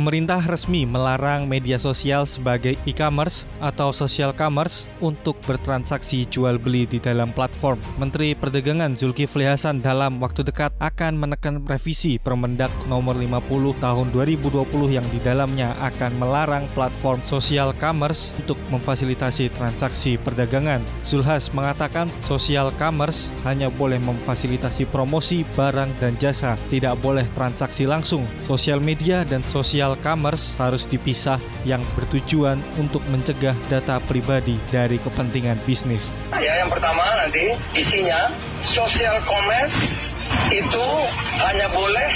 Pemerintah resmi melarang media sosial sebagai e-commerce atau social commerce untuk bertransaksi jual beli di dalam platform. Menteri Perdagangan Zulkifli Hasan dalam waktu dekat akan menekan revisi Permendak nomor 50 tahun 2020 yang di dalamnya akan melarang platform social commerce untuk memfasilitasi transaksi perdagangan. Zulhas mengatakan social commerce hanya boleh memfasilitasi promosi barang dan jasa, tidak boleh transaksi langsung. Sosial media dan social commerce harus dipisah yang bertujuan untuk mencegah data pribadi dari kepentingan bisnis. Ya, yang pertama nanti isinya social commerce itu hanya boleh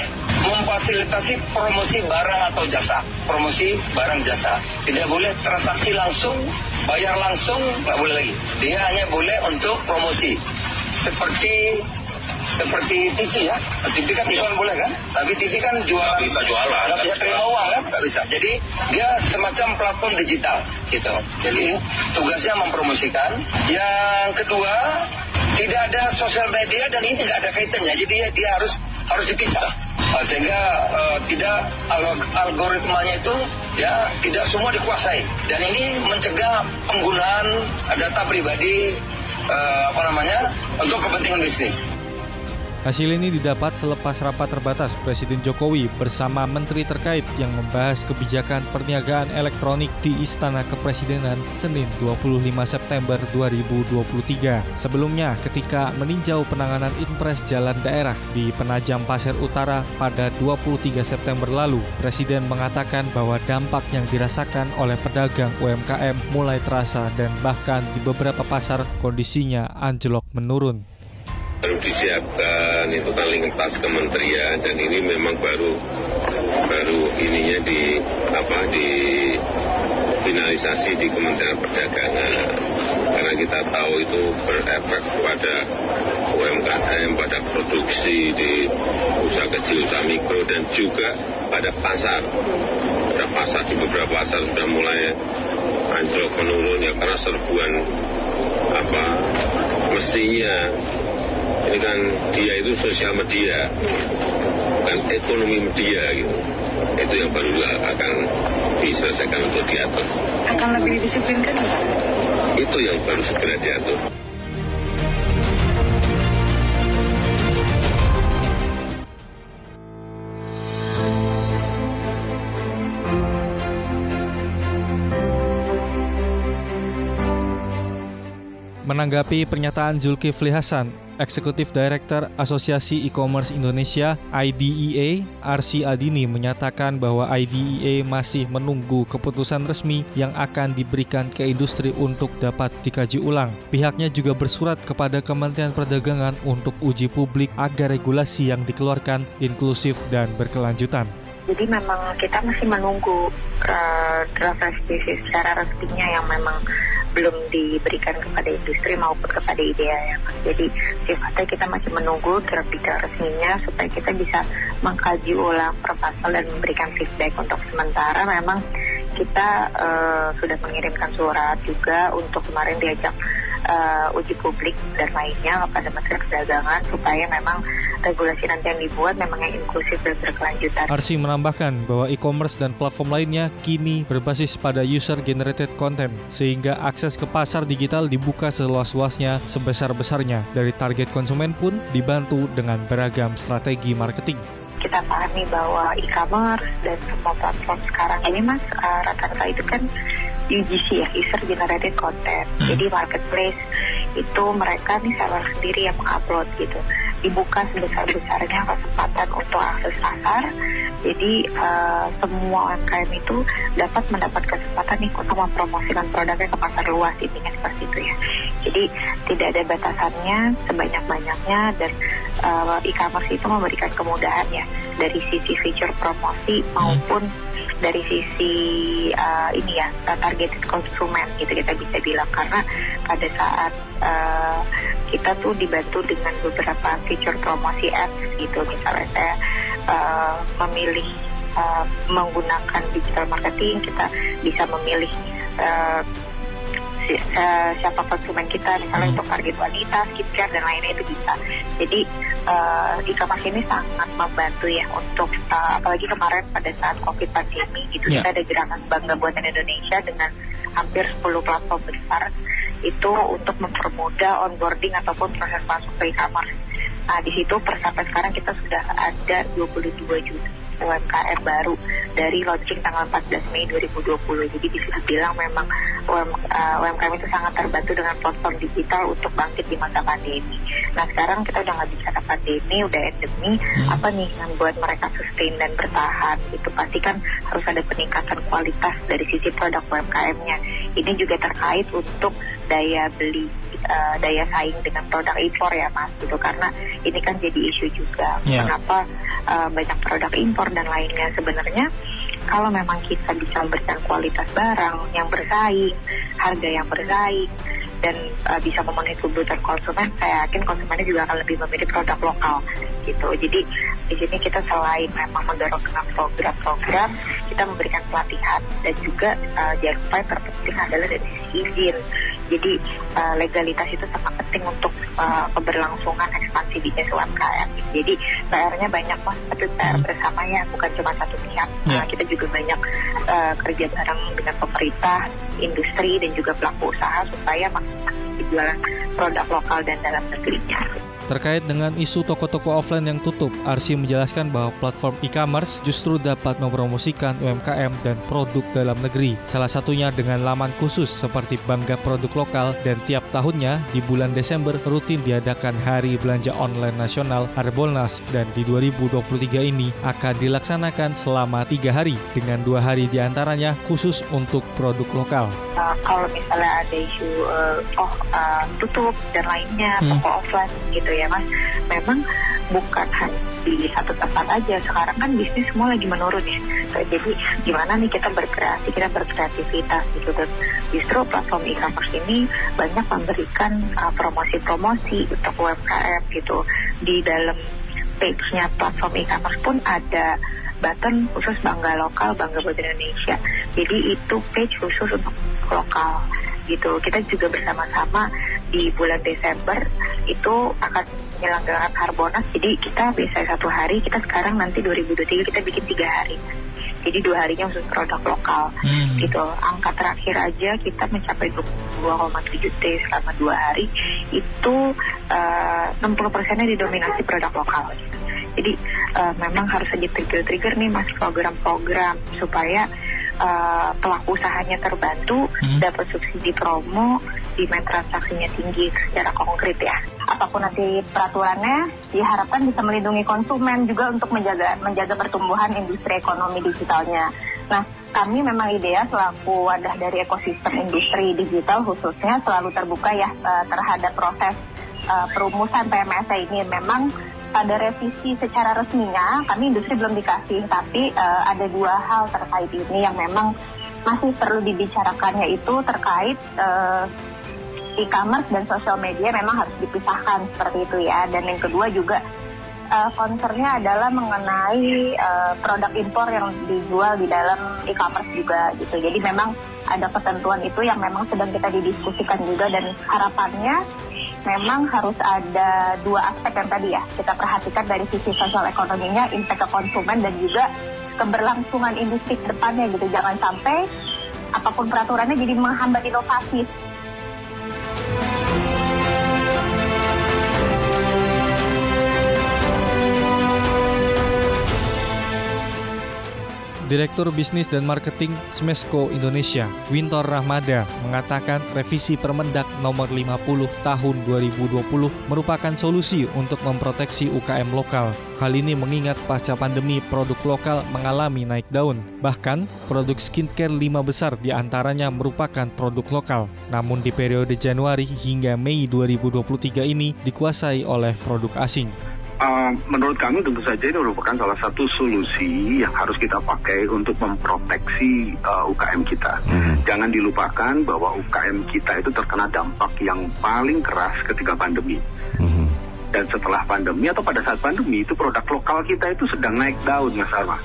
memfasilitasi promosi barang atau jasa. Promosi barang jasa. Tidak boleh transaksi langsung, bayar langsung, nggak boleh lagi. Dia hanya boleh untuk promosi. Seperti TV ya, TV kan iklan boleh kan, tapi TV kan jualan, nggak bisa terima uang kan, nggak bisa. Jadi dia semacam platform digital gitu. Jadi tugasnya mempromosikan. Yang kedua, tidak ada sosial media dan ini nggak ada kaitannya. Jadi dia harus dipisah sehingga tidak algoritmanya itu ya tidak semua dikuasai. Dan ini mencegah penggunaan data pribadi untuk kepentingan bisnis. Hasil ini didapat selepas rapat terbatas Presiden Jokowi bersama menteri terkait yang membahas kebijakan perniagaan elektronik di Istana Kepresidenan Senin 25 September 2023. Sebelumnya, ketika meninjau penanganan Inpres Jalan Daerah di Penajam Pasir Utara pada 23 September lalu, Presiden mengatakan bahwa dampak yang dirasakan oleh pedagang UMKM mulai terasa dan bahkan di beberapa pasar kondisinya anjlok menurun. Baru disiapkan, itu kan lintas kementerian dan ini memang baru ininya finalisasi di Kementerian Perdagangan. Karena kita tahu itu berefek pada UMKM, pada produksi di usaha kecil, usaha mikro dan juga pada pasar. Pada pasar di beberapa pasar sudah mulai anjlok menurun ya karena serbuan mestinya. Ini kan dia itu sosial media, bukan ekonomi media gitu. Itu yang baru akan diselesaikan untuk diatur. Akan lebih didisiplinkan ya? Itu yang baru segera diatur. Menanggapi pernyataan Zulkifli Hasan, Eksekutif Director Asosiasi E-Commerce Indonesia IDEA, Arsy Adini menyatakan bahwa IDEA masih menunggu keputusan resmi yang akan diberikan ke industri untuk dapat dikaji ulang. Pihaknya juga bersurat kepada Kementerian Perdagangan untuk uji publik agar regulasi yang dikeluarkan inklusif dan berkelanjutan. Jadi memang kita masih menunggu draft revisi secara resminya yang memang belum diberikan kepada industri maupun kepada IDEA ya Mas. Jadi sifatnya kita masih menunggu draft resminya supaya kita bisa mengkaji ulang per pasal dan memberikan feedback. Untuk sementara memang kita sudah mengirimkan surat juga untuk kemarin diajak uji publik dan lainnya kepada Menteri Perdagangan supaya memang regulasi nanti yang dibuat memang yang inklusif dan berkelanjutan. Arsy menambahkan bahwa e-commerce dan platform lainnya kini berbasis pada user-generated content sehingga akses ke pasar digital dibuka seluas-luasnya sebesar-besarnya. Dari target konsumen pun dibantu dengan beragam strategi marketing. Kita pahami bahwa e-commerce dan semua platform sekarang ini Mas rata-rata itu kan UGC ya, user generated content. Jadi marketplace itu mereka nih seller sendiri yang mengupload gitu. Dibuka sebesar-besarnya kesempatan untuk akses pasar. Jadi semua UMKM itu dapat mendapat kesempatan nih untuk mempromosikan produknya ke pasar luas, intinya seperti itu ya. Jadi tidak ada batasannya, sebanyak-banyaknya dan e-commerce itu memberikan kemudahan ya dari sisi fitur promosi maupun dari sisi targeted konsumen gitu kita bisa bilang, karena pada saat kita tuh dibantu dengan beberapa fitur promosi apps gitu. Misalnya saya memilih menggunakan digital marketing, kita bisa memilih siapa konsumen kita, misalnya untuk target wanita, skincare dan lainnya itu bisa. Jadi e-commerce ini sangat membantu ya untuk apalagi kemarin pada saat COVID pandemi gitu, kita ada gerakan Bangga Buatan Indonesia dengan hampir 10 platform besar itu untuk mempermudah onboarding ataupun proses masuk ke e-commerce. Nah, di situ sampai sekarang kita sudah ada 22 juta UMKM baru dari launching tanggal 14 Mei 2020. Jadi bisa dibilang memang UMKM itu sangat terbantu dengan platform digital untuk bangkit di masa pandemi. Nah, sekarang kita udah nggak bicara pandemi, udah endemi. Apa nih yang buat mereka sustain dan bertahan? Itu pasti kan harus ada peningkatan kualitas dari sisi produk UMKM-nya. Ini juga terkait untuk daya beli, daya saing dengan produk impor ya Mas, gitu, karena ini kan jadi isu juga. Kenapa banyak produk impor dan lainnya. Sebenarnya kalau memang kita bisa memberikan kualitas barang yang bersaing, harga yang bersaing, dan bisa memenuhi kebutuhan konsumen, saya yakin konsumennya juga akan lebih memilih produk lokal gitu. Jadi di sini kita selain memang mendorong dengan program-program, kita memberikan pelatihan dan juga jangan lupa yang terpenting adalah dari sisi izin. Jadi legalitas itu sangat penting untuk keberlangsungan ekspansi bisnis UMKM. Jadi PR-nya banyak Mas, tapi PR bersamanya bukan cuma satu pihak. Kita juga banyak kerja bareng dengan pemerintah, industri dan juga pelaku usaha supaya jualan produk lokal dan dalam negerinya. Terkait dengan isu toko-toko offline yang tutup, Arsy menjelaskan bahwa platform e-commerce justru dapat mempromosikan UMKM dan produk dalam negeri. Salah satunya dengan laman khusus seperti Bangga Produk Lokal, dan tiap tahunnya di bulan Desember rutin diadakan Hari Belanja Online Nasional Harbolnas, dan di 2023 ini akan dilaksanakan selama 3 hari dengan 2 hari diantaranya khusus untuk produk lokal. Kalau misalnya ada isu tutup dan lainnya, toko offline gitu ya Mas, memang bukan hanya di satu tempat aja. Sekarang kan bisnis semua lagi menurun ya. Jadi gimana nih kita berkreasi, kita berkreativitas gitu. Dan justru platform e-commerce ini banyak memberikan promosi-promosi untuk UMKM gitu. Di dalam page-nya platform e-commerce pun ada button khusus Bangga Lokal, Bangga Buatan Indonesia. Jadi itu page khusus untuk lokal gitu. Kita juga bersama-sama di bulan Desember itu akan menyelenggarakan Harbolnas. Jadi kita biasanya 1 hari, kita sekarang nanti 2023 kita bikin 3 hari. Jadi 2 harinya khusus produk lokal gitu. Angka terakhir aja kita mencapai 22,7 T selama 2 hari. Itu 60%-nya didominasi produk lokal gitu. Jadi memang harus ada trigger nih Mas, program-program supaya pelaku usahanya terbantu, dapat subsidi promo, demand transaksinya tinggi secara konkret ya. Apapun nanti peraturannya, diharapkan bisa melindungi konsumen juga untuk menjaga pertumbuhan industri ekonomi digitalnya. Nah, kami memang IDEA selaku wadah dari ekosistem industri digital khususnya selalu terbuka ya terhadap proses perumusan PMSA ini. Memang pada revisi secara resminya, kami industri belum dikasih, tapi ada 2 hal terkait ini yang memang masih perlu dibicarakan, yaitu terkait e-commerce dan social media memang harus dipisahkan seperti itu ya. Dan yang kedua juga concernnya adalah mengenai produk impor yang dijual di dalam e-commerce juga gitu. Jadi memang ada ketentuan itu yang memang sedang kita didiskusikan juga, dan harapannya memang harus ada 2 aspek yang tadi ya kita perhatikan dari sisi sosial ekonominya, impact ke konsumen dan juga keberlangsungan industri ke depannya gitu. Jangan sampai apapun peraturannya jadi menghambat inovasi. Direktur Bisnis dan Marketing Smesco Indonesia, Wintor Rahmada, mengatakan revisi Permendak nomor 50 tahun 2020 merupakan solusi untuk memproteksi UKM lokal. Hal ini mengingat pasca pandemi produk lokal mengalami naik daun. Bahkan, produk skincare 5 besar diantaranya merupakan produk lokal. Namun di periode Januari hingga Mei 2023 ini dikuasai oleh produk asing. Menurut kami tentu saja ini merupakan salah satu solusi yang harus kita pakai untuk memproteksi UKM kita. Jangan dilupakan bahwa UKM kita itu terkena dampak yang paling keras ketika pandemi. Dan setelah pandemi atau pada saat pandemi itu produk lokal kita itu sedang naik daun, Mas Arma.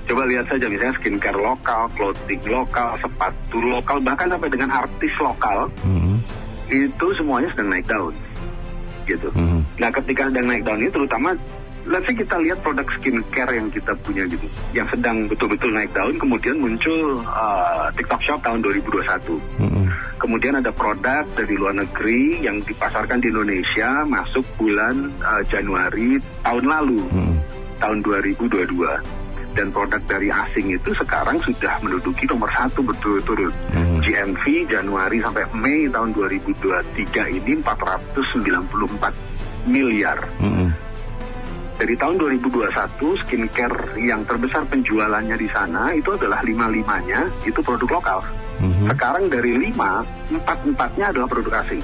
Coba lihat saja misalnya skincare lokal, clothing lokal, sepatu lokal, bahkan sampai dengan artis lokal, itu semuanya sedang naik daun, gitu. Nah, ketika sedang naik daun ini terutama, let's say kita lihat produk skincare yang kita punya gitu, yang sedang betul-betul naik daun, kemudian muncul TikTok Shop tahun 2021. Kemudian ada produk dari luar negeri yang dipasarkan di Indonesia masuk bulan Januari tahun lalu, tahun 2022. Dan produk dari asing itu sekarang sudah menduduki nomor 1 berturut-turut. GMV Januari sampai Mei tahun 2023 ini 494 miliar. Dari tahun 2021, skincare yang terbesar penjualannya di sana itu adalah 5-5-nya itu produk lokal. Sekarang dari 5, 4-4-nya adalah produk asing.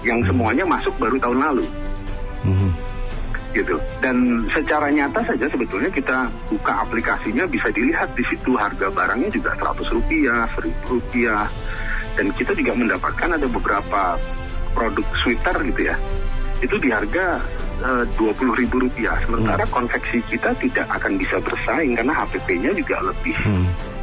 Yang semuanya masuk baru tahun lalu. Gitu. Dan secara nyata saja sebetulnya kita buka aplikasinya bisa dilihat di situ harga barangnya juga Rp100, Rp1.000. Dan kita juga mendapatkan ada beberapa produk sweater gitu ya. Itu di harga Rp20.000. Sementara konveksi kita tidak akan bisa bersaing karena HPP-nya juga lebih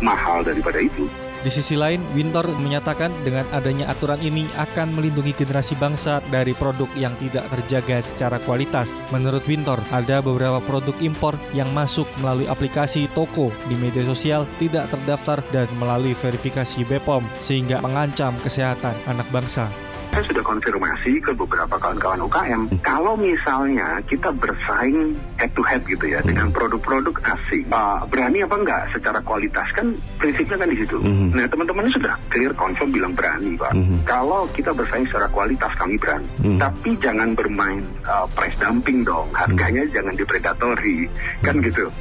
mahal daripada itu. Di sisi lain, Wintor menyatakan dengan adanya aturan ini akan melindungi generasi bangsa dari produk yang tidak terjaga secara kualitas. Menurut Wintor, ada beberapa produk impor yang masuk melalui aplikasi toko di media sosial tidak terdaftar dan melalui verifikasi BPOM sehingga mengancam kesehatan anak bangsa. Saya sudah konfirmasi ke beberapa kawan-kawan UKM, kalau misalnya kita bersaing head to head gitu ya dengan produk-produk asing, berani apa enggak secara kualitas, kan prinsipnya kan di situ. Nah, teman-teman sudah clear confirm bilang berani, Pak. Kalau kita bersaing secara kualitas kami berani, tapi jangan bermain price dumping dong, harganya jangan dipredatori, kan gitu.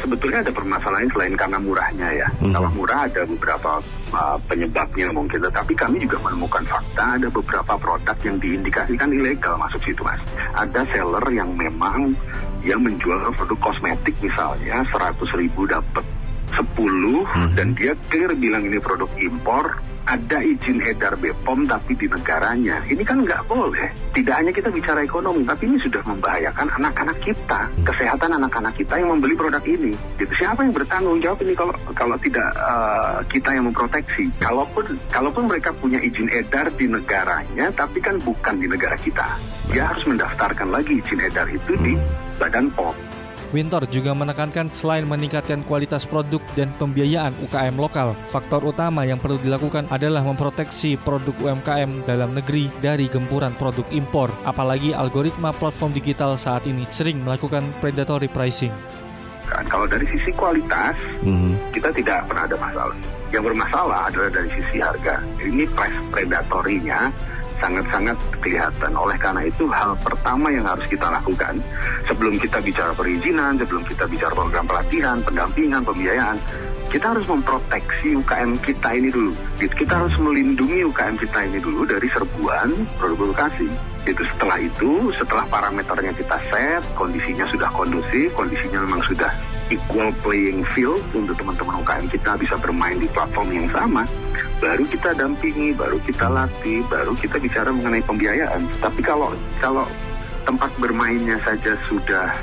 Sebetulnya ada permasalahan selain karena murahnya ya. Kalau murah ada beberapa penyebabnya mungkin, tetapi kami juga menemukan fakta ada beberapa produk yang diindikasikan ilegal masuk situ, Mas. Ada seller yang memang yang menjual produk kosmetik misalnya 100.000 dapat 10 dan dia clear bilang ini produk impor, ada izin edar BPOM tapi di negaranya. Ini kan nggak boleh. Tidak hanya kita bicara ekonomi, tapi ini sudah membahayakan anak-anak kita, kesehatan anak-anak kita yang membeli produk ini. Gitu. Siapa yang bertanggung jawab ini kalau tidak kita yang memproteksi? Kalaupun mereka punya izin edar di negaranya, tapi kan bukan di negara kita. Dia harus mendaftarkan lagi izin edar itu di Badan POM. Wintor juga menekankan selain meningkatkan kualitas produk dan pembiayaan UKM lokal, faktor utama yang perlu dilakukan adalah memproteksi produk UMKM dalam negeri dari gempuran produk impor. Apalagi algoritma platform digital saat ini sering melakukan predatory pricing. Kalau dari sisi kualitas, kita tidak pernah ada masalah. Yang bermasalah adalah dari sisi harga. Ini price predatorinya sangat-sangat kelihatan. Oleh karena itu, hal pertama yang harus kita lakukan sebelum kita bicara perizinan, sebelum kita bicara program pelatihan, pendampingan, pembiayaan, kita harus memproteksi UKM kita ini dulu. Kita harus melindungi UKM kita ini dulu dari serbuan produk asing. Setelah parameternya kita set, kondisinya sudah kondusif, kondisinya memang sudah equal playing field untuk teman-teman UKM kita bisa bermain di platform yang sama, baru kita dampingi, baru kita latih, baru kita bicara mengenai pembiayaan. Tapi kalau tempat bermainnya saja sudah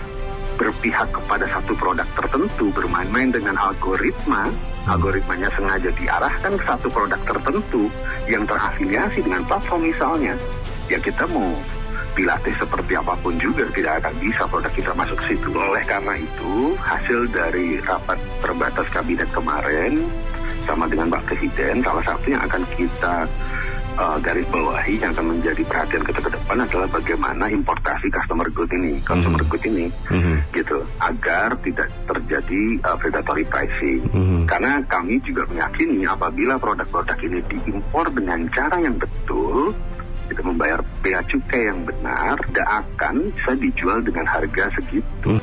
berpihak kepada satu produk tertentu, bermain-main dengan algoritmanya sengaja diarahkan ke satu produk tertentu yang terafiliasi dengan platform misalnya, ya kita mau dilatih seperti apapun juga tidak akan bisa produk kita masuk ke situ. Oleh karena itu, hasil dari rapat terbatas kabinet kemarin sama dengan Pak Presiden, salah satu yang akan kita garis bawahi yang akan menjadi perhatian kita ke depan adalah bagaimana importasi consumer good ini, gitu, agar tidak terjadi predatory pricing. Karena kami juga meyakini apabila produk-produk ini diimpor dengan cara yang betul, kita membayar bea cukai yang benar, tidak akan bisa dijual dengan harga segitu.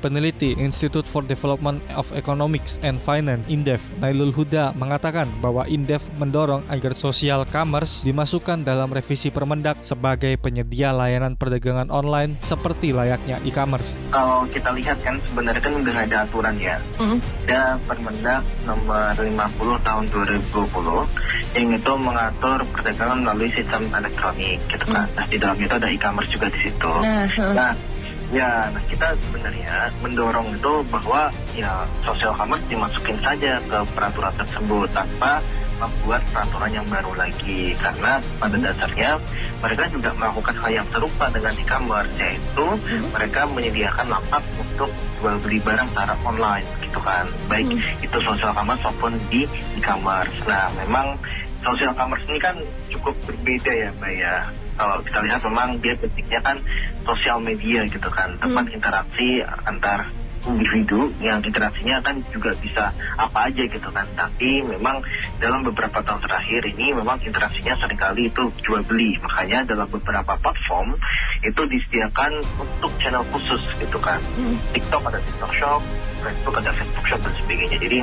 Peneliti Institute for Development of Economics and Finance (INDEF) Nailul Huda mengatakan bahwa INDEF mendorong agar social commerce dimasukkan dalam revisi Permendak sebagai penyedia layanan perdagangan online seperti layaknya e-commerce. Kalau kita lihat kan sebenarnya kan udah ada aturan ya. Ada Permendak nomor 50 tahun 2020 yang itu mengatur perdagangan melalui sistem elektronik gitu kan. Nah, di dalam itu ada e-commerce juga di situ. Nah, kita sebenarnya mendorong itu bahwa ya social commerce dimasukin saja ke peraturan tersebut tanpa membuat peraturan yang baru lagi, karena pada dasarnya mereka juga melakukan hal yang serupa dengan e-commerce, yaitu mereka menyediakan lapak untuk jual beli barang secara online gitu kan, baik itu social commerce maupun di e-commerce. Nah, memang social commerce ini kan cukup berbeda ya Mbak ya. Kalau kita lihat memang dia bentuknya kan sosial media gitu kan, tempat interaksi antar individu yang interaksinya kan juga bisa apa aja gitu kan. Tapi memang dalam beberapa tahun terakhir ini memang interaksinya seringkali itu jual beli. Makanya dalam beberapa platform itu disediakan untuk channel khusus gitu kan. TikTok ada TikTok Shop, Facebook ada Facebook Shop dan sebagainya. Jadi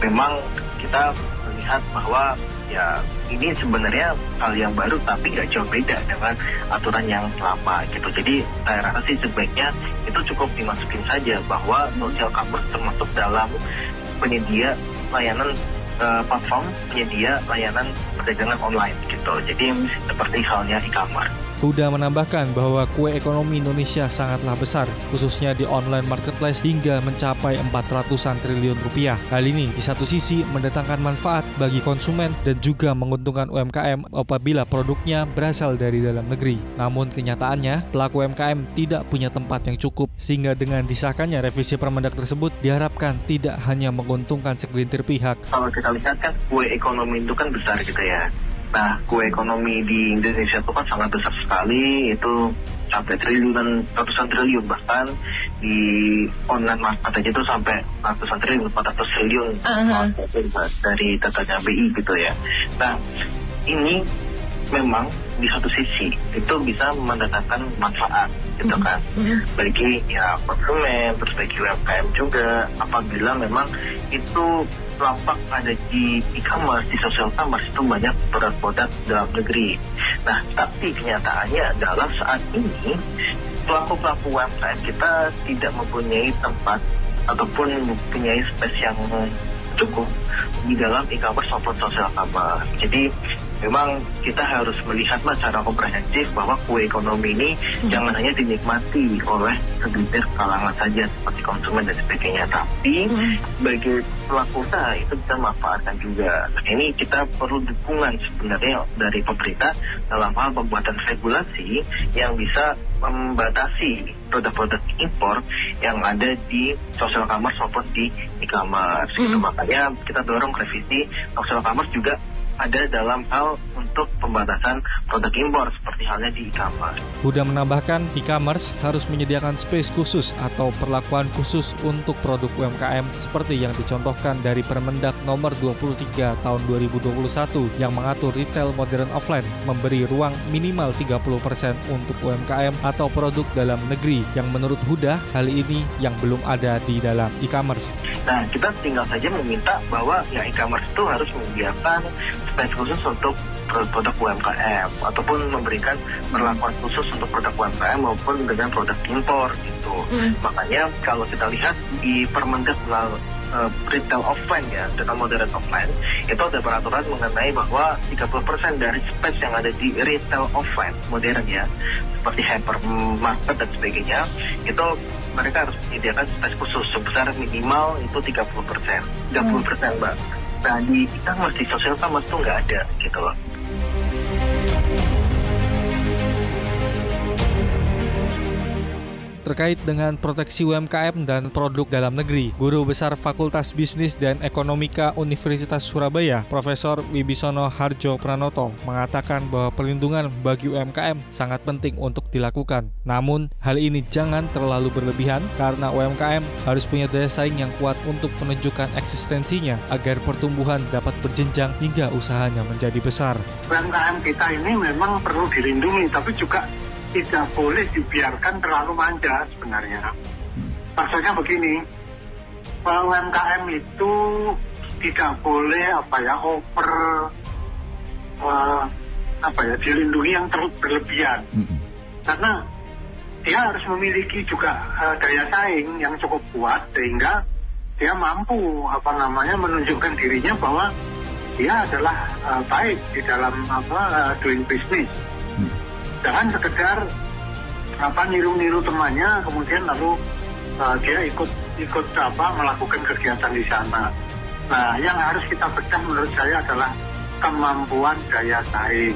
memang kita melihat bahwa ya ini sebenarnya hal yang baru tapi nggak jauh beda dengan aturan yang lama gitu. Jadi saya rasa sih sebaiknya itu cukup dimasukin saja bahwa social commerce termasuk dalam penyedia layanan platform penyedia layanan perdagangan online gitu. Jadi seperti halnya e-commerce. Huda menambahkan bahwa kue ekonomi Indonesia sangatlah besar, khususnya di online marketplace hingga mencapai 400-an triliun rupiah. Hal ini di satu sisi mendatangkan manfaat bagi konsumen dan juga menguntungkan UMKM apabila produknya berasal dari dalam negeri. Namun kenyataannya, pelaku UMKM tidak punya tempat yang cukup, sehingga dengan disahkannya revisi Permendak tersebut diharapkan tidak hanya menguntungkan segelintir pihak. Kalau kita lihat kan kue ekonomi itu kan besar gitu ya. Nah, kue ekonomi di Indonesia itu kan sangat besar sekali, itu sampai triliunan, ratusan triliun, bahkan di online market aja itu sampai ratusan triliun, 400 triliun dari datanya BI gitu ya. Nah, ini memang di satu sisi itu bisa mendatangkan manfaat gitu kan, bagi ya konsumen, terus bagi UMKM juga apabila memang itu tampak ada di e-commerce, di social commerce itu banyak produk-produk dalam negeri. Nah, tapi kenyataannya adalah saat ini pelaku-pelaku UMKM kita tidak mempunyai tempat ataupun mempunyai space yang cukup di dalam e-commerce maupun social commerce. Jadi memang kita harus melihat secara komprehensif bahwa kue ekonomi ini jangan hanya dinikmati oleh segelintir kalangan saja seperti konsumen dan sebagainya, tapi bagi pelaku usaha itu bisa memanfaatkan juga. Nah, ini kita perlu dukungan sebenarnya dari pemerintah dalam hal pembuatan regulasi yang bisa membatasi produk-produk impor yang ada di social commerce maupun di e-commerce. Gitu. Makanya kita dorong revisi social commerce juga ada dalam hal untuk pembatasan produk impor seperti halnya di e-commerce. Huda menambahkan, e-commerce harus menyediakan space khusus atau perlakuan khusus untuk produk UMKM seperti yang dicontohkan dari Permendak nomor 23 tahun 2021 yang mengatur retail modern offline memberi ruang minimal 30% untuk UMKM atau produk dalam negeri yang menurut Huda hal ini yang belum ada di dalam e-commerce. Nah, kita tinggal saja meminta bahwa ya e-commerce itu harus menyediakan space khusus untuk produk UMKM ataupun memberikan perlakuan khusus untuk produk UMKM maupun dengan produk impor gitu. Makanya kalau kita lihat di Permendak retail offline ya, retail modern offline, itu ada peraturan mengenai bahwa 30% dari space yang ada di retail offline modern ya, seperti hypermarket dan sebagainya, itu mereka harus menyediakan space khusus sebesar minimal itu 30%, Mbak. Nah, di e-commerce, di social commerce itu nggak ada gitu loh. Terkait dengan proteksi UMKM dan produk dalam negeri, Guru Besar Fakultas Bisnis dan Ekonomika Universitas Surabaya, Profesor Wibisono Harjo Pranoto, mengatakan bahwa perlindungan bagi UMKM sangat penting untuk dilakukan. Namun, hal ini jangan terlalu berlebihan karena UMKM harus punya daya saing yang kuat untuk menunjukkan eksistensinya agar pertumbuhan dapat berjenjang hingga usahanya menjadi besar. UMKM kita ini memang perlu dilindungi, tapi juga tidak boleh dibiarkan terlalu manja sebenarnya. Maksudnya begini, UMKM itu tidak boleh over dilindungi yang berlebihan. Karena dia harus memiliki juga daya saing yang cukup kuat sehingga dia mampu menunjukkan dirinya bahwa dia adalah baik di dalam doing business. Jangan sekedar niru-niru temannya kemudian lalu dia ikut melakukan kegiatan di sana. Nah, yang harus kita bedah menurut saya adalah kemampuan daya saing.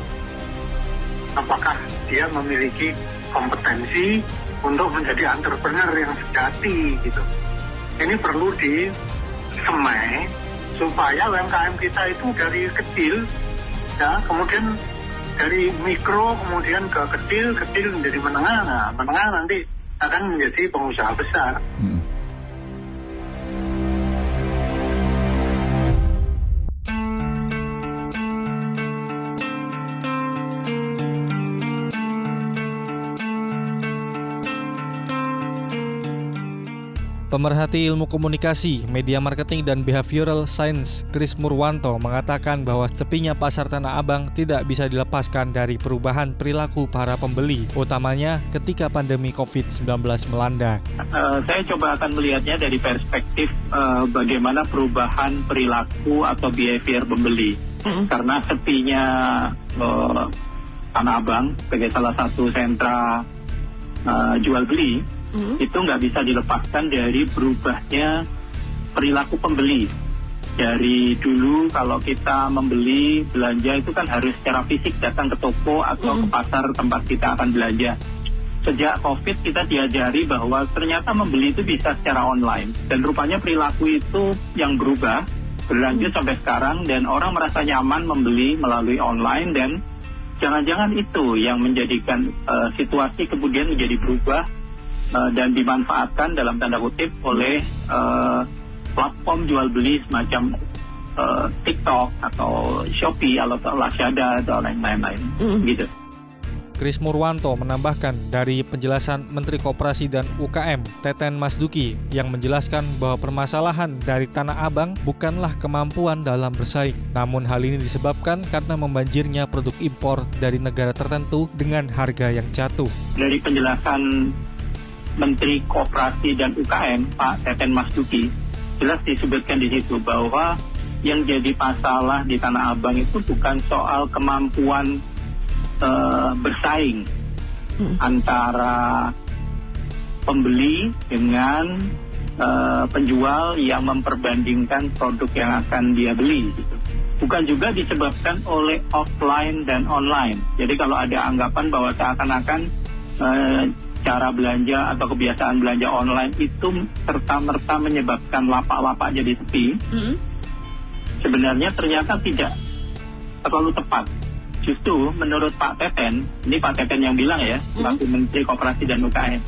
Apakah dia memiliki kompetensi untuk menjadi entrepreneur yang sejati gitu. Ini perlu disemai supaya UMKM kita itu dari kecil ya, kemudian dari mikro kemudian ke kecil menjadi menengah. Nah, menengah nanti akan menjadi pengusaha besar. Pemerhati ilmu komunikasi, media marketing, dan behavioral science Kris Murwanto mengatakan bahwa sepinya pasar Tanah Abang tidak bisa dilepaskan dari perubahan perilaku para pembeli, utamanya ketika pandemi COVID-19 melanda. Saya coba akan melihatnya dari perspektif bagaimana perubahan perilaku atau behavior pembeli. Karena sepinya Tanah Abang sebagai salah satu sentra jual beli, itu nggak bisa dilepaskan dari berubahnya perilaku pembeli. Dari dulu kalau kita membeli belanja itu kan harus secara fisik datang ke toko atau ke pasar tempat kita akan belanja. Sejak COVID kita diajari bahwa ternyata membeli itu bisa secara online, dan rupanya perilaku itu yang berubah berlanjut sampai sekarang, dan orang merasa nyaman membeli melalui online, dan jangan-jangan itu yang menjadikan situasi kemudian menjadi berubah dan dimanfaatkan dalam tanda kutip oleh platform jual beli semacam TikTok atau Shopee atau Lazada atau lain-lain gitu. Kris Murwanto menambahkan dari penjelasan Menteri Koperasi dan UKM Teten Masduki yang menjelaskan bahwa permasalahan dari Tanah Abang bukanlah kemampuan dalam bersaing, namun hal ini disebabkan karena membanjirnya produk impor dari negara tertentu dengan harga yang jatuh. Dari penjelasan Menteri Koperasi dan UKM Pak Teten Masduki jelas disebutkan di situ bahwa yang jadi masalah di Tanah Abang itu bukan soal kemampuan bersaing antara pembeli dengan penjual yang memperbandingkan produk yang akan dia beli gitu. Bukan juga disebabkan oleh offline dan online. Jadi kalau ada anggapan bahwa seakan-akan cara belanja atau kebiasaan belanja online itu serta-merta menyebabkan lapak-lapak jadi sepi, sebenarnya ternyata tidak terlalu tepat. Justru menurut Pak Teten, ini Pak Teten yang bilang ya, selaku Menteri Koperasi dan UKM,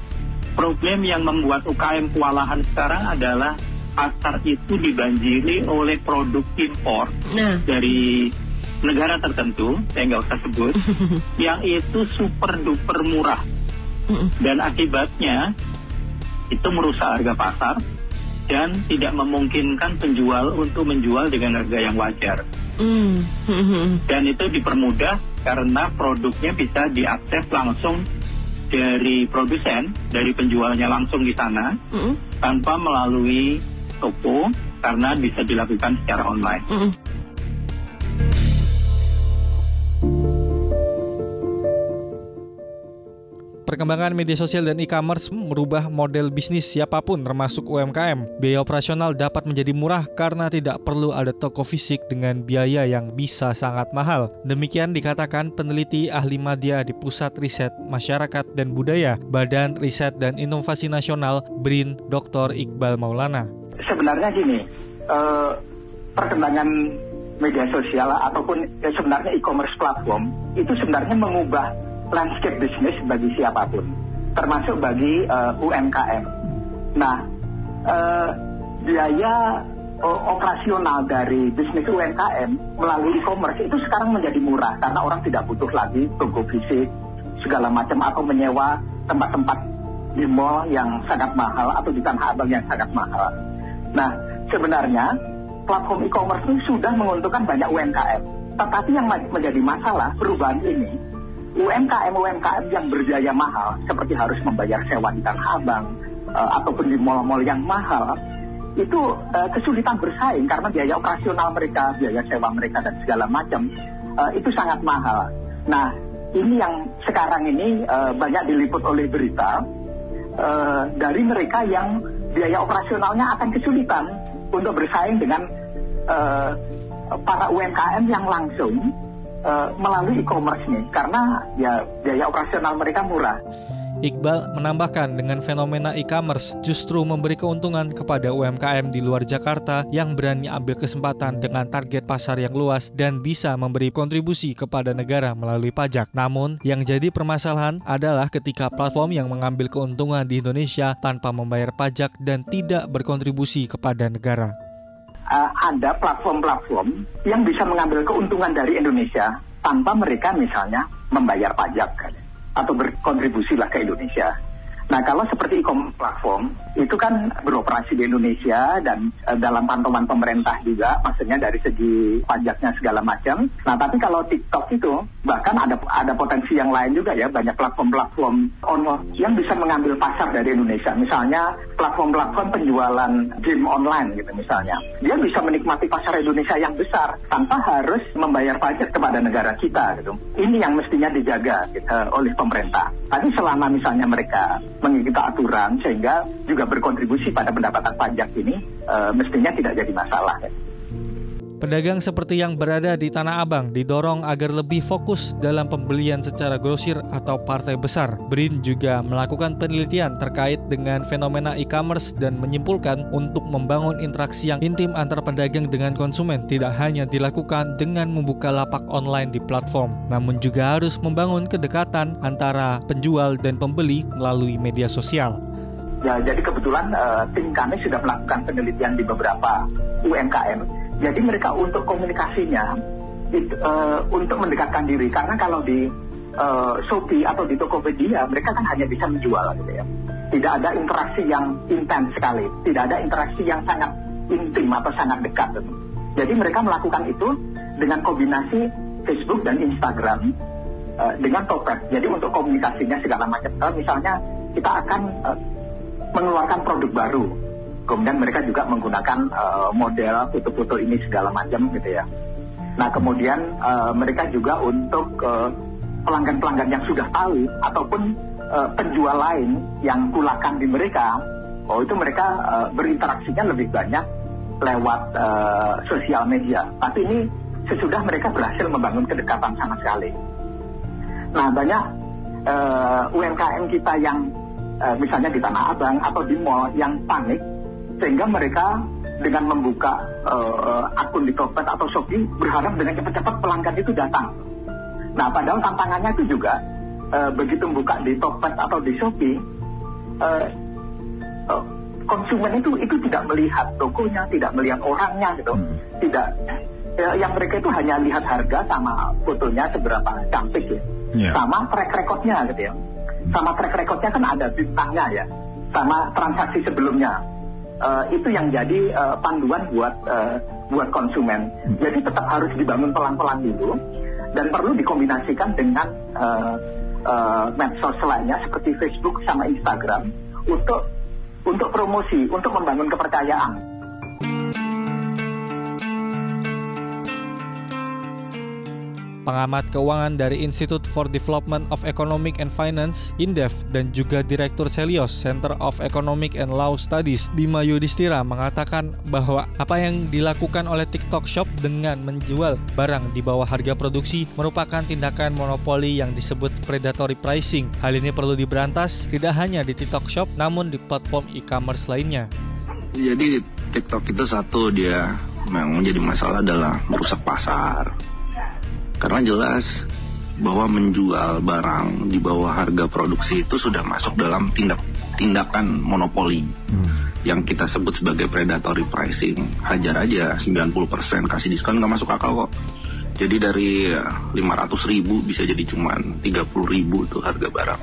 problem yang membuat UKM kewalahan sekarang adalah pasar itu dibanjiri oleh produk impor dari negara tertentu, saya nggak usah sebut, yang itu super duper murah. Dan akibatnya itu merusak harga pasar dan tidak memungkinkan penjual untuk menjual dengan harga yang wajar. Dan itu dipermudah karena produknya bisa diakses langsung dari produsen, dari penjualnya langsung di sana, tanpa melalui toko, karena bisa dilakukan secara online. Perkembangan media sosial dan e-commerce merubah model bisnis siapapun termasuk UMKM. Biaya operasional dapat menjadi murah karena tidak perlu ada toko fisik dengan biaya yang bisa sangat mahal. Demikian dikatakan peneliti ahli media di Pusat Riset Masyarakat dan Budaya Badan Riset dan Inovasi Nasional BRIN, Dr. Iqbal Maulana. Sebenarnya gini, perkembangan media sosial ataupun sebenarnya e-commerce platform itu sebenarnya mengubah landscape bisnis bagi siapapun, termasuk bagi UMKM. Nah, biaya operasional dari bisnis UMKM melalui e-commerce itu sekarang menjadi murah karena orang tidak butuh lagi toko fisik segala macam atau menyewa tempat-tempat di mall yang sangat mahal atau di Tanah Abang yang sangat mahal. Nah, sebenarnya platform e-commerce ini sudah menguntungkan banyak UMKM. Tetapi yang menjadi masalah perubahan ini, UMKM yang berbiaya mahal, seperti harus membayar sewa di Tanah Abang, ataupun di mall-mall yang mahal, itu kesulitan bersaing karena biaya operasional mereka, biaya sewa mereka dan segala macam, itu sangat mahal. Nah, ini yang sekarang ini banyak diliput oleh berita, dari mereka yang biaya operasionalnya akan kesulitan untuk bersaing dengan para UMKM yang langsung melalui e-commerce nih, karena ya biaya operasional mereka murah. Iqbal menambahkan dengan fenomena e-commerce justru memberi keuntungan kepada UMKM di luar Jakarta yang berani ambil kesempatan dengan target pasar yang luas dan bisa memberi kontribusi kepada negara melalui pajak. Namun, yang jadi permasalahan adalah ketika platform yang mengambil keuntungan di Indonesia tanpa membayar pajak dan tidak berkontribusi kepada negara. Ada platform-platform yang bisa mengambil keuntungan dari Indonesia tanpa mereka misalnya membayar pajak atau berkontribusi lah ke Indonesia. Nah, kalau seperti e-commerce platform, itu kan beroperasi di Indonesia dan dalam pantauan pemerintah juga, maksudnya dari segi pajaknya segala macam. Nah, tapi kalau TikTok itu, bahkan ada potensi yang lain juga ya, banyak platform-platform online yang bisa mengambil pasar dari Indonesia. Misalnya, platform-platform penjualan game online gitu misalnya. Dia bisa menikmati pasar Indonesia yang besar tanpa harus membayar pajak kepada negara kita gitu. Ini yang mestinya dijaga gitu, oleh pemerintah. Tapi selama misalnya mereka mengikuti aturan sehingga juga berkontribusi pada pendapatan pajak ini, mestinya tidak jadi masalah. Pedagang seperti yang berada di Tanah Abang didorong agar lebih fokus dalam pembelian secara grosir atau partai besar. BRIN juga melakukan penelitian terkait dengan fenomena e-commerce dan menyimpulkan untuk membangun interaksi yang intim antar pedagang dengan konsumen tidak hanya dilakukan dengan membuka lapak online di platform, namun juga harus membangun kedekatan antara penjual dan pembeli melalui media sosial. Ya, jadi kebetulan tim kami sudah melakukan penelitian di beberapa UMKM. Jadi mereka untuk komunikasinya, untuk mendekatkan diri. Karena kalau di Shopee atau di Tokopedia, mereka kan hanya bisa menjual gitu ya. Tidak ada interaksi yang intens sekali. Tidak ada interaksi yang sangat intim atau sangat dekat. Gitu. Jadi mereka melakukan itu dengan kombinasi Facebook dan Instagram dengan Topet. Jadi untuk komunikasinya segala macam. Misalnya kita akan mengeluarkan produk baru. Kemudian mereka juga menggunakan model foto-foto ini segala macam gitu ya. Nah kemudian mereka juga untuk pelanggan-pelanggan yang sudah tahu ataupun penjual lain yang kulakan di mereka, itu mereka berinteraksinya lebih banyak lewat sosial media. Tapi ini sesudah mereka berhasil membangun kedekatan sama sekali. Nah banyak UMKM kita yang misalnya di Tanah Abang atau di mall yang panik, sehingga mereka dengan membuka akun di Topet atau Shopee berharap dengan cepat-cepat pelanggan itu datang. Nah, padahal tantangannya itu juga begitu buka di Topet atau di Shopee, konsumen itu tidak melihat tokonya, tidak melihat orangnya gitu, tidak. Yang mereka itu hanya lihat harga sama fotonya seberapa cantik ya, sama track recordnya gitu ya. Sama track recordnya kan ada bintangnya ya, sama transaksi sebelumnya. Itu yang jadi panduan buat konsumen. Jadi tetap harus dibangun pelan-pelan dulu dan perlu dikombinasikan dengan medsos lainnya seperti Facebook sama Instagram untuk promosi, untuk membangun kepercayaan. Pengamat keuangan dari Institute for Development of Economic and Finance, INDEF, dan juga Direktur Celios, Center of Economic and Law Studies, Bima Yudhistira, mengatakan bahwa apa yang dilakukan oleh TikTok Shop dengan menjual barang di bawah harga produksi merupakan tindakan monopoli yang disebut predatory pricing. Hal ini perlu diberantas tidak hanya di TikTok Shop, namun di platform e-commerce lainnya. Jadi TikTok itu satu, dia memang menjadi masalah adalah merusak pasar. Karena jelas bahwa menjual barang di bawah harga produksi itu sudah masuk dalam tindakan monopoli yang kita sebut sebagai predatory pricing. Hajar aja 90% kasih diskon nggak masuk akal kok. Jadi dari 500.000 bisa jadi cuma 30.000 tuh harga barang.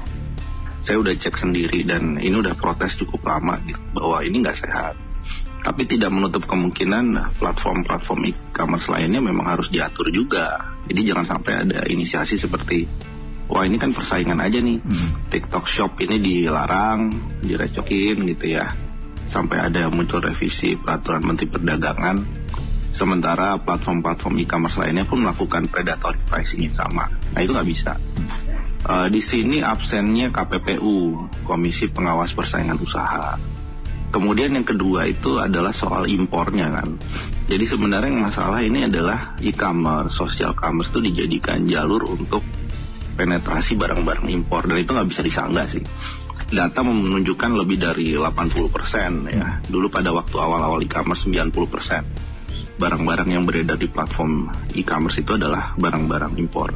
Saya udah cek sendiri dan ini udah protes cukup lama gitu, bahwa ini nggak sehat. Tapi tidak menutup kemungkinan platform-platform e-commerce lainnya memang harus diatur juga. Jadi jangan sampai ada inisiasi seperti, wah ini kan persaingan aja nih, TikTok Shop ini dilarang, direcokin gitu ya. Sampai ada muncul revisi peraturan Menteri Perdagangan. Sementara platform-platform e-commerce lainnya pun melakukan predatory pricing yang sama. Nah itu nggak bisa. Di sini absennya KPPU, Komisi Pengawas Persaingan Usaha. Kemudian yang kedua itu adalah soal impornya kan. Jadi sebenarnya yang masalah ini adalah e-commerce, social commerce itu dijadikan jalur untuk penetrasi barang-barang impor. Dan itu nggak bisa disanggah sih. Data menunjukkan lebih dari 80% ya. Dulu pada waktu awal-awal e-commerce 90%. Barang-barang yang beredar di platform e-commerce itu adalah barang-barang impor.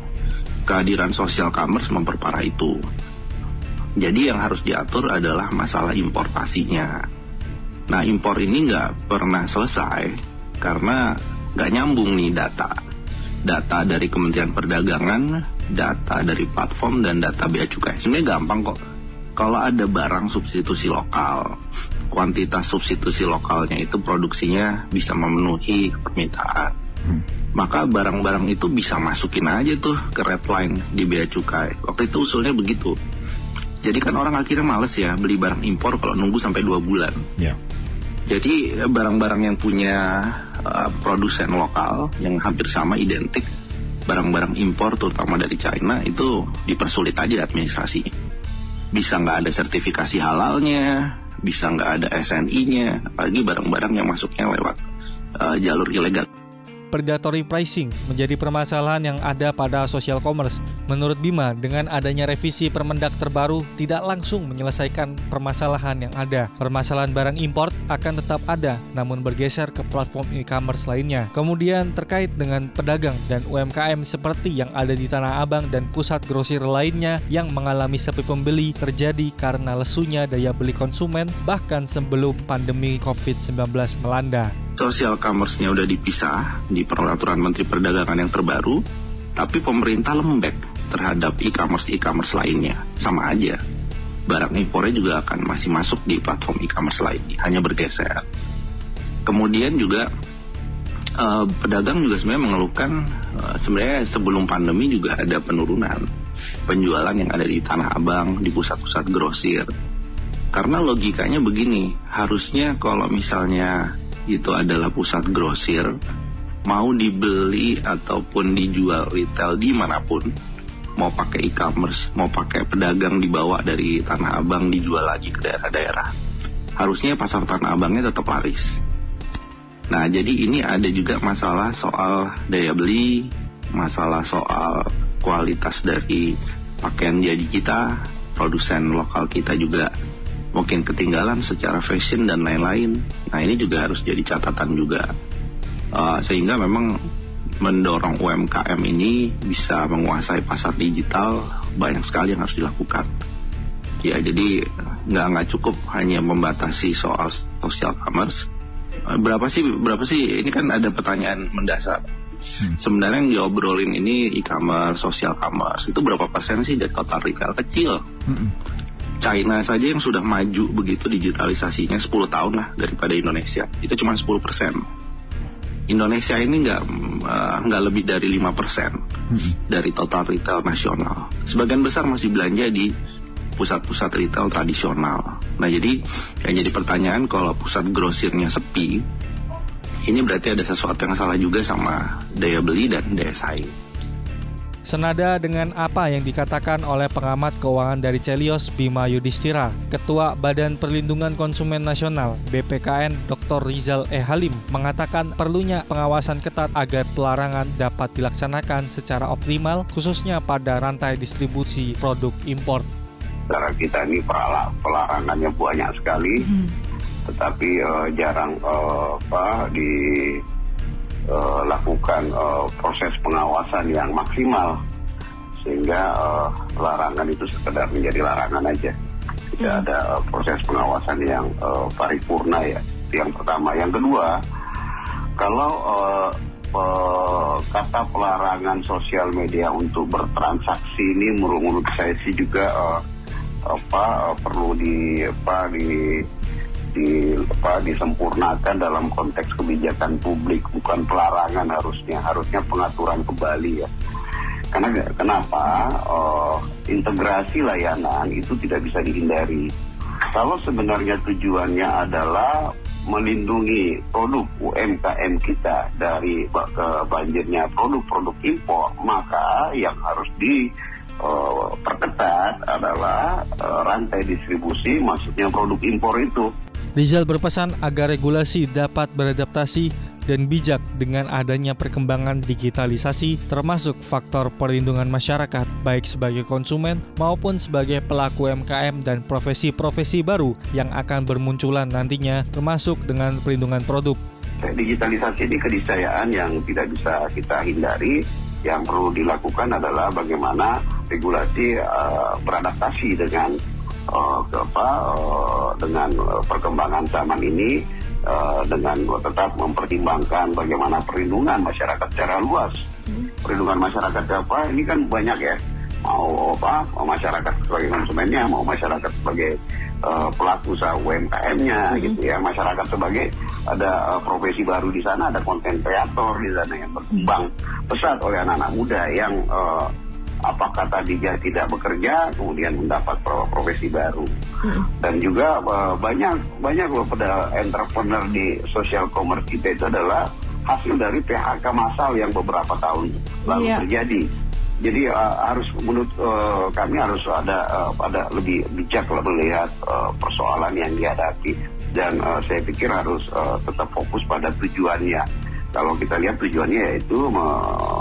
Kehadiran social commerce memperparah itu. Jadi yang harus diatur adalah masalah importasinya. Nah impor ini nggak pernah selesai karena nggak nyambung nih data. Data dari Kementerian Perdagangan, data dari platform, dan data bea cukai. Sebenarnya gampang kok. Kalau ada barang substitusi lokal, kuantitas substitusi lokalnya itu produksinya bisa memenuhi permintaan. Maka barang-barang itu bisa masukin aja tuh ke red line di bea cukai. Waktu itu usulnya begitu. Jadi kan orang akhirnya males ya beli barang impor kalau nunggu sampai 2 bulan. Yeah. Jadi barang-barang yang punya produsen lokal yang hampir sama identik, barang-barang impor terutama dari China itu dipersulit aja administrasi. Bisa nggak ada sertifikasi halalnya, bisa nggak ada SNI-nya, apalagi barang-barang yang masuknya lewat jalur ilegal. Predatory pricing menjadi permasalahan yang ada pada social commerce. Menurut Bima, dengan adanya revisi Permendak terbaru tidak langsung menyelesaikan permasalahan yang ada. Permasalahan barang import akan tetap ada, namun bergeser ke platform e-commerce lainnya. Kemudian terkait dengan pedagang dan UMKM seperti yang ada di Tanah Abang dan pusat grosir lainnya yang mengalami sepi pembeli terjadi karena lesunya daya beli konsumen bahkan sebelum pandemi COVID-19 melanda. Social commerce-nya udah dipisah di peraturan Menteri Perdagangan yang terbaru, tapi pemerintah lembek terhadap e-commerce lainnya. Sama aja. Barang impornya juga akan masih masuk di platform e-commerce lainnya, hanya bergeser. Kemudian juga pedagang juga sebenarnya mengeluhkan sebenarnya sebelum pandemi juga ada penurunan penjualan yang ada di Tanah Abang, di pusat-pusat grosir. Karena logikanya begini, harusnya kalau misalnya itu adalah pusat grosir, mau dibeli ataupun dijual retail dimanapun, mau pakai e-commerce, mau pakai pedagang dibawa dari Tanah Abang dijual lagi ke daerah-daerah, harusnya pasar Tanah Abangnya tetap laris. Nah jadi ini ada juga masalah soal daya beli, masalah soal kualitas dari pakaian jadi kita, produsen lokal kita juga mungkin ketinggalan secara fashion dan lain-lain. Nah ini juga harus jadi catatan juga. Sehingga memang mendorong UMKM ini bisa menguasai pasar digital, banyak sekali yang harus dilakukan. Ya jadi nggak cukup hanya membatasi soal social commerce. Berapa sih ini kan ada pertanyaan mendasar. Sebenarnya yang diobrolin ini e-commerce, social commerce itu berapa persen sih dari total retail? Kecil. China saja yang sudah maju begitu digitalisasinya 10 tahun lah daripada Indonesia, itu cuma 10%. Indonesia ini nggak lebih dari 5% dari total retail nasional. Sebagian besar masih belanja di pusat-pusat retail tradisional. Nah jadi yang jadi pertanyaan, kalau pusat grosirnya sepi, ini berarti ada sesuatu yang salah juga sama daya beli dan daya saing. Senada dengan apa yang dikatakan oleh pengamat keuangan dari Celios, Bima Yudhistira, Ketua Badan Perlindungan Konsumen Nasional (BPKN) Dr. Rizal E. Halim mengatakan perlunya pengawasan ketat agar pelarangan dapat dilaksanakan secara optimal, khususnya pada rantai distribusi produk impor. Negara kita ini pelarangannya banyak sekali, tetapi jarang lakukan proses pengawasan yang maksimal, sehingga larangan itu sekedar menjadi larangan aja, tidak ada proses pengawasan yang paripurna ya. Itu yang pertama. Yang kedua, kalau kata pelarangan sosial media untuk bertransaksi ini menurut saya sih juga perlu disempurnakan dalam konteks kebijakan publik, bukan pelarangan harusnya pengaturan kembali ya. Karena kenapa integrasi layanan itu tidak bisa dihindari. Kalau sebenarnya tujuannya adalah melindungi produk UMKM kita dari banjirnya produk-produk impor, maka yang harus diperketat adalah rantai distribusi, maksudnya produk impor itu. Rizal berpesan agar regulasi dapat beradaptasi dan bijak dengan adanya perkembangan digitalisasi, termasuk faktor perlindungan masyarakat, baik sebagai konsumen maupun sebagai pelaku UMKM dan profesi-profesi baru yang akan bermunculan nantinya, termasuk dengan perlindungan produk. Digitalisasi ini keniscayaan yang tidak bisa kita hindari. Yang perlu dilakukan adalah bagaimana regulasi beradaptasi dengan perkembangan zaman ini, dengan tetap mempertimbangkan bagaimana perlindungan masyarakat secara luas. Perlindungan masyarakat apa? Ini kan banyak ya. Mau masyarakat sebagai konsumennya, mau masyarakat sebagai pelaku usaha UMKM-nya gitu ya. Masyarakat sebagai ada profesi baru di sana, ada konten kreator di sana yang berkembang pesat oleh anak-anak muda yang apakah tadinya tidak bekerja kemudian mendapat profesi baru. Dan juga banyak loh pada entrepreneur di social commerce kita itu adalah hasil dari PHK massal yang beberapa tahun lalu terjadi. Jadi menurut kami harus ada lebih bijak melihat persoalan yang dihadapi, dan saya pikir harus tetap fokus pada tujuannya. Kalau kita lihat tujuannya yaitu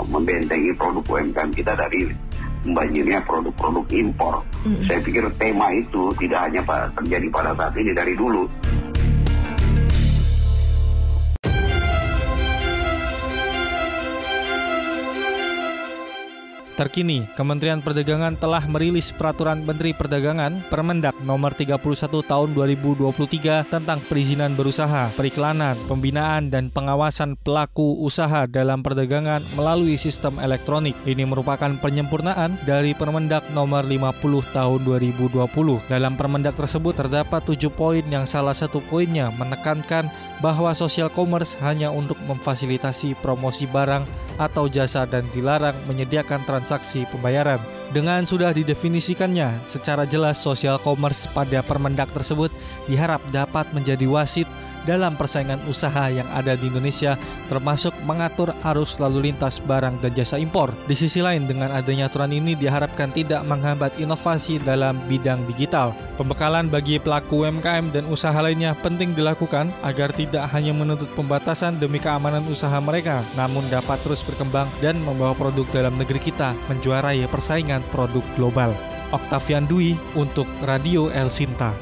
membentengi produk UMKM kita dari membanjirnya produk-produk impor. Saya pikir tema itu tidak hanya terjadi pada saat ini, dari dulu. Terkini, Kementerian Perdagangan telah merilis Peraturan Menteri Perdagangan Permendak Nomor 31 Tahun 2023 tentang perizinan berusaha, periklanan, pembinaan, dan pengawasan pelaku usaha dalam perdagangan melalui sistem elektronik. Ini merupakan penyempurnaan dari Permendak Nomor 50 Tahun 2020. Dalam Permendak tersebut terdapat 7 poin yang salah satu poinnya menekankan bahwa social commerce hanya untuk memfasilitasi promosi barang atau jasa dan dilarang menyediakan transaksi pembayaran. Dengan sudah didefinisikannya secara jelas, social commerce pada Permendak tersebut diharap dapat menjadi wasit dalam persaingan usaha yang ada di Indonesia, termasuk mengatur arus lalu lintas barang dan jasa impor. Di sisi lain, dengan adanya aturan ini diharapkan tidak menghambat inovasi dalam bidang digital. Pembekalan bagi pelaku UMKM dan usaha lainnya penting dilakukan agar tidak hanya menuntut pembatasan demi keamanan usaha mereka, namun dapat terus berkembang dan membawa produk dalam negeri kita menjuarai persaingan produk global. Octavian Dwi untuk Radio El Sinta.